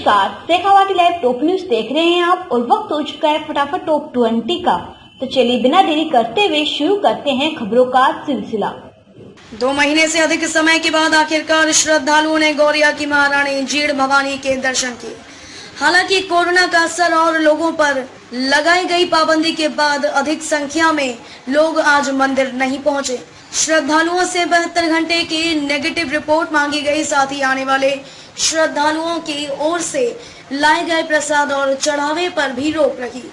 नमस्कार, Shekhawati live top news देख रहे हैं आप और वक्त हो चुका है फटाफट टॉप 20 का। तो चलिए बिना देरी करते हुए शुरू करते हैं खबरों का सिलसिला। 2 महीने से अधिक समय के बाद आखिरकार श्रद्धालुओं ने गौरिया की महारानी जीड़ भवानी के दर्शन किए। हालांकि कोरोना का असर और लोगों पर लगाई गई पाबंदी के बाद अधिक संख्या में लोग आज मंदिर नहीं पहुंचे। श्रद्धालुओं से 72 घंटे की नेगेटिव रिपोर्ट मांगी गई। साथ ही आने वाले श्रद्धालुओं की ओर से लाए गए प्रसाद और चढ़ावे पर भी रोक रही।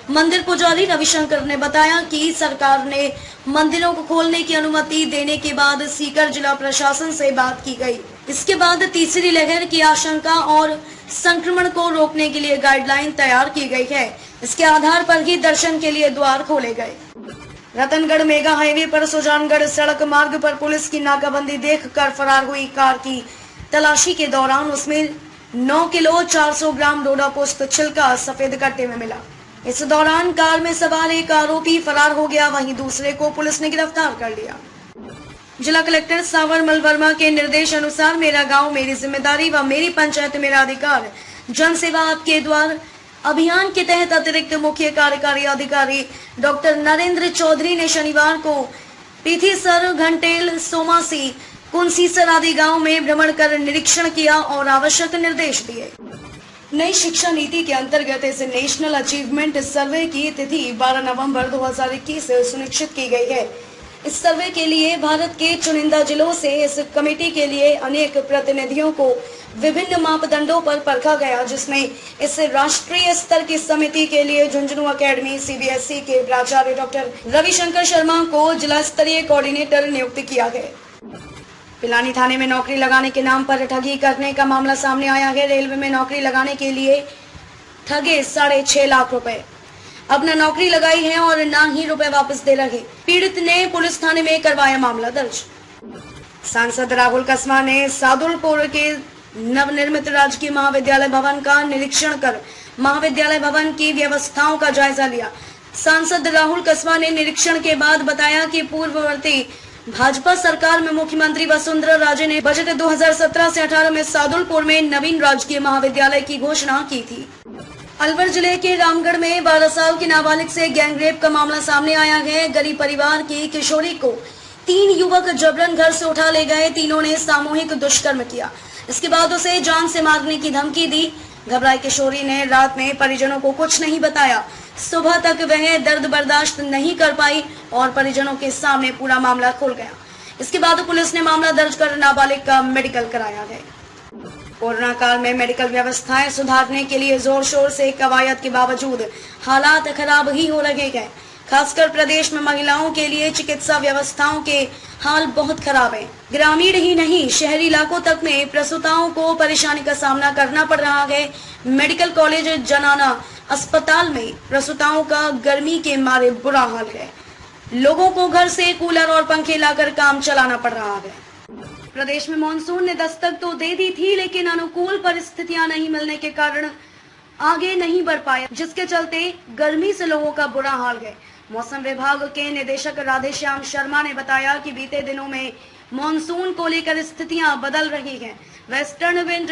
मंदिर पुजारी रविशंकर ने बताया कि सरकार ने मंदिरों को खोलने की अनुमति देने के बाद सीकर जिला प्रशासन से बात की गई। इसके बाद तीसरी लहर की आशंका और संक्रमण को रोकने के लिए गाइडलाइन तैयार की गई है। इसके आधार पर ही दर्शन के लिए द्वार खोले गए। रतनगढ़ मेगा हाईवे पर सुजानगढ़ सड़क मार्ग पर पुलिस की नाकाबंदी देखकर फरार हुई कार की तलाशी के दौरान उसमें 9 किलो 400 ग्राम डोडा पोस्त छिलका सफेद कट्टे में मिला। इस दौरान कार में सवार एक आरोपी फरार हो गया, वहीं दूसरे को पुलिस ने गिरफ्तार कर लिया। जिला कलेक्टर सावरमल वर्मा के निर्देश अनुसार मेरा गांव मेरी जिम्मेदारी व मेरी पंचायत मेरा अधिकार जन सेवा आपके द्वार अभियान के तहत अतिरिक्त मुख्य कार्यकारी अधिकारी डॉक्टर नरेंद्र चौधरी ने शनिवार को पीथीसर, घंटेल, सोमासी, कुंसीसर आदि गांव में भ्रमण कर निरीक्षण किया और आवश्यक निर्देश दिए। नई शिक्षा नीति के अंतर्गत इस नेशनल अचीवमेंट सर्वे की तिथि 12 नवंबर 2021 सुनिश्चित की गई है। इस सर्वे के लिए भारत के चुनिंदा जिलों से इस कमेटी के लिए अनेक प्रतिनिधियों को विभिन्न मापदंडों पर परखा गया, जिसमें इस राष्ट्रीय स्तर की समिति के लिए झुंझुनू अकेडमी सीबीएसई के प्राचार्य डॉक्टर रविशंकर शर्मा को जिला स्तरीय कोऑर्डिनेटर नियुक्त किया गया। पिलानी थाने में नौकरी लगाने के नाम पर ठगी करने का मामला सामने आया है। रेलवे में नौकरी लगाने के लिए ठगे 6.5 लाख रुपए। अब न नौकरी लगाई है और न ही रुपए वापस दे रहे। पीड़ित ने पुलिस थाने में करवाया मामला दर्ज। सांसद राहुल कस्मा ने सादुलपुर के नवनिर्मित राजकीय महाविद्यालय भवन का निरीक्षण कर महाविद्यालय भवन की व्यवस्थाओं का जायजा लिया। सांसद राहुल कस्मा ने निरीक्षण के बाद बताया कि पूर्ववर्ती भाजपा सरकार में मुख्यमंत्री वसुंधरा राजे ने बजट 2017 से 18 में सादुलपुर में नवीन राजकीय महाविद्यालय की घोषणा की थी। अलवर जिले के रामगढ़ में 12 साल की नाबालिग से गैंगरेप का मामला सामने आया है। गरीब परिवार की किशोरी को 3 युवक जबरन घर से उठा ले गए। तीनों ने सामूहिक दुष्कर्म किया। इसके बाद उसे जान से मारने की धमकी दी। घबराई किशोरी ने रात में परिजनों को कुछ नहीं बताया। सुबह तक वह दर्द बर्दाश्त नहीं कर पाई और परिजनों के सामने पूरा मामला खुल गया। इसके बाद पुलिस ने मामला दर्ज कर नाबालिग का मेडिकल कराया है। कोरोना काल में मेडिकल व्यवस्थाएं सुधारने के लिए जोर शोर से कवायद के बावजूद हालात खराब ही हो रहे हैं। खासकर प्रदेश में महिलाओं के लिए चिकित्सा व्यवस्थाओं के हाल बहुत खराब है। ग्रामीण ही नहीं, शहरी इलाकों तक में प्रसूताओं को परेशानी का सामना करना पड़ रहा है। मेडिकल कॉलेज जनाना अस्पताल में प्रसूताओं का गर्मी के मारे बुरा हाल है। लोगों को घर से कूलर और पंखे लाकर काम चलाना पड़ रहा है। प्रदेश में मानसून ने दस्तक तो दे दी थी, लेकिन अनुकूल परिस्थितियां नहीं मिलने के कारण आगे नहीं बढ़ पाया, जिसके चलते गर्मी से लोगों का बुरा हाल है। मौसम विभाग के निदेशक राधेश्याम शर्मा ने बताया कि बीते दिनों में मानसून को लेकर स्थितियां बदल रही हैं। वेस्टर्न विंड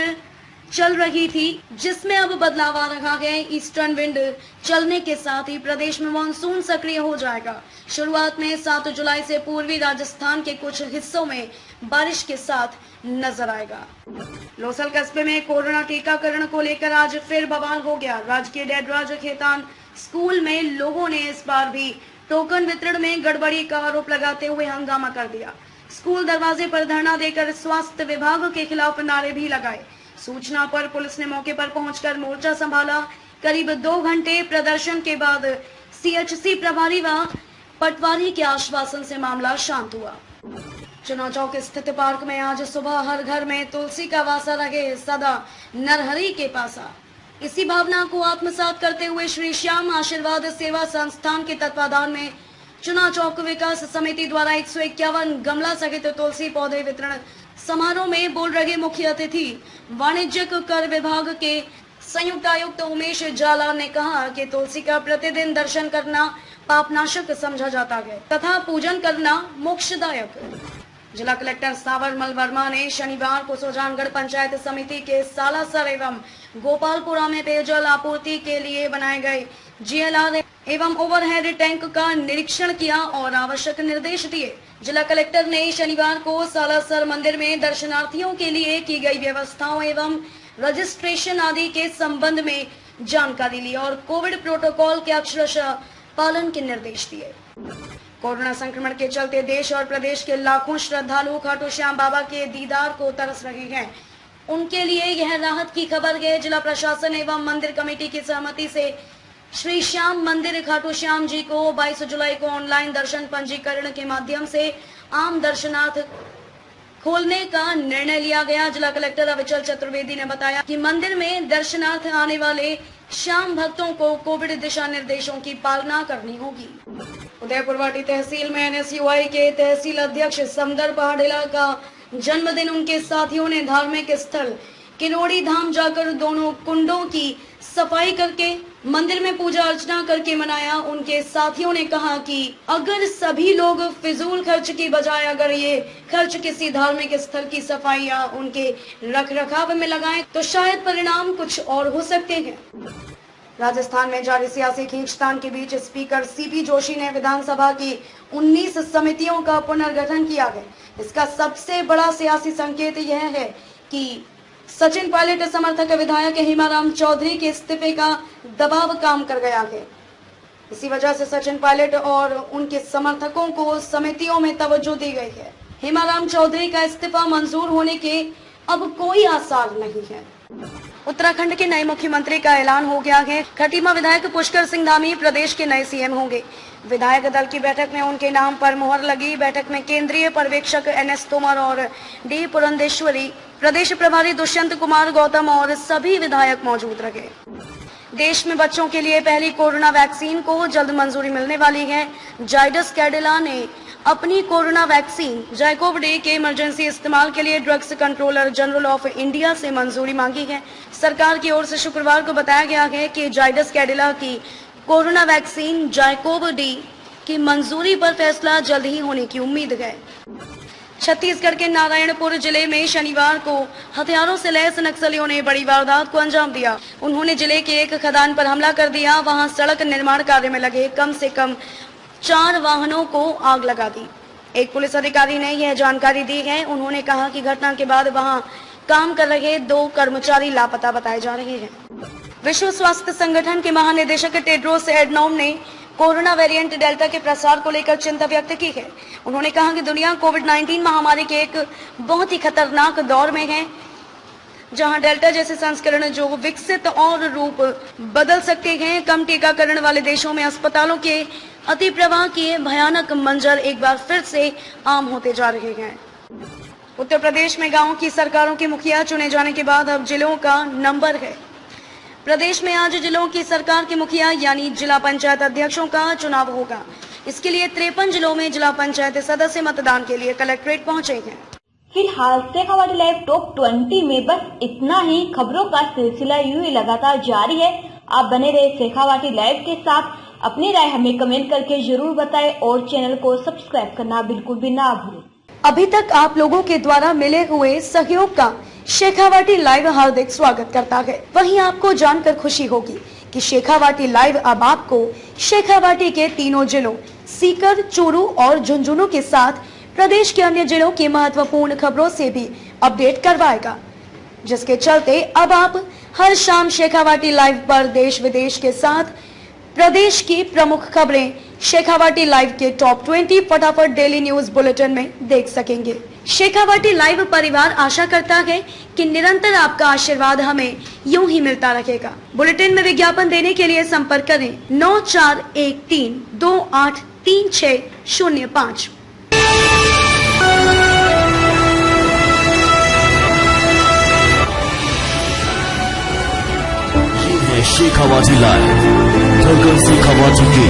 चल रही थी, जिसमें अब बदलाव आ रहा है। ईस्टर्न विंड चलने के साथ ही प्रदेश में मानसून सक्रिय हो जाएगा। शुरुआत में 7 जुलाई से पूर्वी राजस्थान के कुछ हिस्सों में बारिश के साथ नजर आएगा। लोसल कस्बे में कोरोना टीकाकरण को लेकर आज फिर बवाल हो गया। राजकीय डेडराज खेतान स्कूल में लोगों ने इस बार भी टोकन वितरण में गड़बड़ी का आरोप लगाते हुए हंगामा कर दिया। स्कूल दरवाजे पर धरना देकर स्वास्थ्य विभाग के खिलाफ नारे भी लगाए। सूचना पर पुलिस ने मौके पर पहुंचकर मोर्चा संभाला। करीब 2 घंटे प्रदर्शन के बाद सीएचसी प्रभारी व पटवारी के आश्वासन से मामला शांत हुआ। चुनाव चौक स्थित पार्क में आज सुबह हर घर में तुलसी का वासा रहे सदा नरहरि के पासा। इसी भावना को आत्मसात करते हुए श्री श्याम आशीर्वाद सेवा संस्थान के तत्वाधान में चुनाव चौक विकास समिति द्वारा 151 गमला सहित तुलसी पौधे वितरण समारोह में बोल रहे मुख्य अतिथि वाणिज्यिक कर विभाग के संयुक्त आयुक्त उमेश जाला ने कहा कि तुलसी का प्रतिदिन दर्शन करना पापनाशक समझा जाता है तथा पूजन करना मोक्षदायक। जिला कलेक्टर सावरमल वर्मा ने शनिवार को सुजानगढ़ पंचायत समिति के सालासर एवं गोपालपुरा में पेयजल आपूर्ति के लिए बनाए गए GLR एवं ओवरहेड टैंक का निरीक्षण किया और आवश्यक निर्देश दिए। जिला कलेक्टर ने शनिवार को सालासर मंदिर में दर्शनार्थियों के लिए की गई व्यवस्थाओं एवं रजिस्ट्रेशन आदि के संबंध में जानकारी ली और कोविड प्रोटोकॉल के अक्षरशः पालन के निर्देश दिए। कोरोना संक्रमण के चलते देश और प्रदेश के लाखों श्रद्धालु खाटू श्याम बाबा के दीदार को तरस रहे हैं। उनके लिए यह राहत की खबर है। जिला प्रशासन एवं मंदिर कमेटी की सहमति से श्री श्याम मंदिर खाटू श्याम जी को 22 जुलाई को ऑनलाइन दर्शन पंजीकरण के माध्यम से आम दर्शनार्थ खोलने का निर्णय लिया गया। जिला कलेक्टर अविचल चतुर्वेदी ने बताया कि मंदिर में दर्शनार्थ आने वाले श्याम भक्तों को कोविड दिशा निर्देशों की पालना करनी होगी। उदयपुरवाटी तहसील में NSUI के तहसील अध्यक्ष समदर पहाड़ेला का जन्मदिन उनके साथियों ने धार्मिक स्थल किरोड़ी धाम जाकर दोनों कुंडों की सफाई करके मंदिर में पूजा अर्चना करके मनाया। उनके साथियों ने कहा कि अगर सभी लोग फिजूल खर्च की बजाय अगर ये खर्च किसी धार्मिक स्थल की सफाई या उनके रखरखाव में लगाएं तो शायद परिणाम कुछ और हो सकते हैं। राजस्थान में जारी सियासी खींचतान के बीच स्पीकर CP जोशी ने विधानसभा की 19 समितियों का पुनर्गठन किया है। इसका सबसे बड़ा सियासी संकेत यह है कि सचिन पायलट समर्थक विधायक हेमाराम चौधरी के इस्तीफे का दबाव काम कर गया है। इसी वजह से सचिन पायलट और उनके समर्थकों को समितियों में तवज्जो दी गई है। हेमाराम चौधरी का इस्तीफा मंजूर होने के अब कोई आसार नहीं है। उत्तराखंड के नए मुख्यमंत्री का ऐलान हो गया है। खटीमा विधायक पुष्कर सिंह धामी प्रदेश के नए CM होंगे। विधायक दल की बैठक में उनके नाम पर मुहर लगी। बैठक में केंद्रीय पर्यवेक्षक NS तोमर और D पुरंदेश्वरी, प्रदेश प्रभारी दुष्यंत कुमार गौतम और सभी विधायक मौजूद रहे। देश में बच्चों के लिए पहली कोरोना वैक्सीन को जल्द मंजूरी मिलने वाली है। जाइडस कैडिला ने अपनी कोरोना वैक्सीन जाइकोव डी के इमरजेंसी इस्तेमाल के लिए drugs controller general of India से मंजूरी मांगी है। सरकार की ओर से शुक्रवार को बताया गया है कि जाइडस कैडिला की कोरोना वैक्सीन जाइकोव डी की मंजूरी पर फैसला जल्द ही होने की उम्मीद है। छत्तीसगढ़ के नारायणपुर जिले में शनिवार को हथियारों से लैस नक्सलियों ने बड़ी वारदात को अंजाम दिया। उन्होंने जिले के एक खदान पर हमला कर दिया। वहां सड़क निर्माण कार्य में लगे कम से कम 4 वाहनों को आग लगा दी। एक पुलिस अधिकारी ने यह जानकारी दी है। उन्होंने कहा कि घटना के बाद वहां काम कर रहे 2 कर्मचारी लापता बताए जा रहे हैं। विश्व स्वास्थ्य संगठन के महानिदेशक टेड्रोस एडनॉम ने कोरोना वेरिएंट डेल्टा के प्रसार को लेकर चिंता व्यक्त की है। उन्होंने कहा कि दुनिया कोविड-19 महामारी के एक बहुत ही खतरनाक दौर में है, जहां डेल्टा जैसे संस्करण जो विकसित और रूप बदल सकते हैं। कम टीकाकरण वाले देशों में अस्पतालों के अति प्रवाह के भयानक मंजर एक बार फिर से आम होते जा रहे हैं। उत्तर प्रदेश में गांवों की सरकारों के मुखिया चुने जाने के बाद अब जिलों का नंबर है। प्रदेश में आज जिलों की सरकार के मुखिया यानी जिला पंचायत अध्यक्षों का चुनाव होगा। इसके लिए 53 जिलों में जिला पंचायत सदस्य मतदान के लिए कलेक्ट्रेट पहुंचे हैं। फिलहाल शेखावाटी लाइव टॉप 20 में बस इतना ही। खबरों का सिलसिला यूं ही लगातार जारी है। आप बने रहे शेखावाटी लाइव के साथ। अपनी राय हमें कमेंट करके जरूर बताएं और चैनल को सब्सक्राइब करना बिल्कुल भी ना भूलें। अभी तक आप लोगों के द्वारा मिले हुए सहयोग का शेखावाटी लाइव हार्दिक स्वागत करता है। वहीं आपको जानकर खुशी होगी कि शेखावाटी लाइव अब आपको शेखावाटी के तीनों जिलों सीकर, चूरू और झुंझुनू के साथ प्रदेश के अन्य जिलों की महत्वपूर्ण खबरों से भी अपडेट करवाएगा, जिसके चलते अब आप हर शाम शेखावाटी लाइव पर देश विदेश के साथ प्रदेश की प्रमुख खबरें शेखावाटी लाइव के टॉप 20 फटाफट डेली न्यूज बुलेटिन में देख सकेंगे। शेखावाटी लाइव परिवार आशा करता है कि निरंतर आपका आशीर्वाद हमें यूं ही मिलता रहेगा। बुलेटिन में विज्ञापन देने के लिए संपर्क करें 9413283605। शेखावाटी लाइव शेखावाटी की